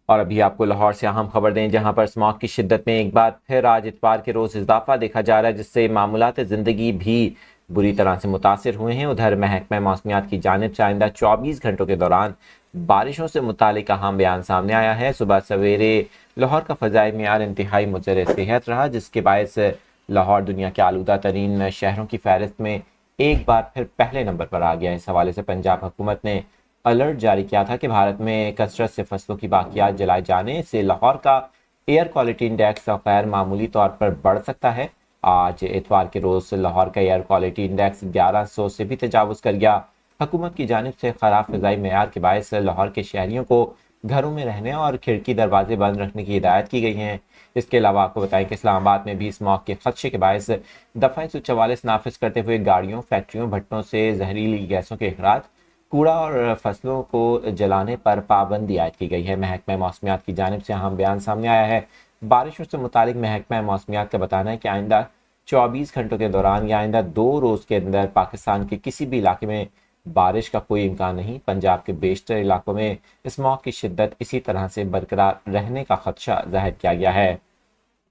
اور ابھی آپ کو لاہور سے اہم خبر دیں، جہاں پر اسماگ کی شدت میں ایک بار پھر آج اتوار کے روز اضافہ دیکھا جا رہا ہے، جس سے معمولات زندگی بھی بری طرح سے متاثر ہوئے ہیں۔ ادھر محکمہ موسمیات کی جانب سے آئندہ 24 گھنٹوں کے دوران بارشوں سے متعلق اہم بیان سامنے آیا ہے۔ صبح سویرے لاہور کا فضائی معیار انتہائی مضر صحت رہا، جس کے باعث لاہور دنیا کے آلودہ ترین شہروں کی فہرست میں ایک بار پھر پہلے نمبر پر آ گیا۔ اس حوالے سے پنجاب حکومت نے الرٹ جاری کیا تھا کہ بھارت میں کثرت سے فصلوں کی باقیات جلائے جانے سے لاہور کا ایئر کوالٹی انڈیکس غیر معمولی طور پر بڑھ سکتا ہے۔ آج اتوار کے روز لاہور کا ایئر کوالٹی انڈیکس 1100 سے بھی تجاوز کر گیا۔ حکومت کی جانب سے خراب فضائی معیار کے باعث لاہور کے شہریوں کو گھروں میں رہنے اور کھڑکی دروازے بند رکھنے کی ہدایت کی گئی ہیں۔ اس کے علاوہ آپ کو بتائیں کہ اسلام آباد میں بھی اسماگ کے خدشے کے باعث دفعہ 144 نافذ کرتے ہوئے گاڑیوں، فیکٹریوں، بھٹوں سے زہریلی گیسوں کے اخراج، کوڑا اور فصلوں کو جلانے پر پابندی عائد کی گئی ہے۔ محکمہ موسمیات کی جانب سے اہم بیان سامنے آیا ہے۔ بارشوں سے متعلق محکمہ موسمیات کا بتانا ہے کہ آئندہ 24 گھنٹوں کے دوران یا آئندہ 2 روز کے اندر پاکستان کے کسی بھی علاقے میں بارش کا کوئی امکان نہیں۔ پنجاب کے بیشتر علاقوں میں اسماگ کی شدت اسی طرح سے برقرار رہنے کا خدشہ ظاہر کیا گیا ہے۔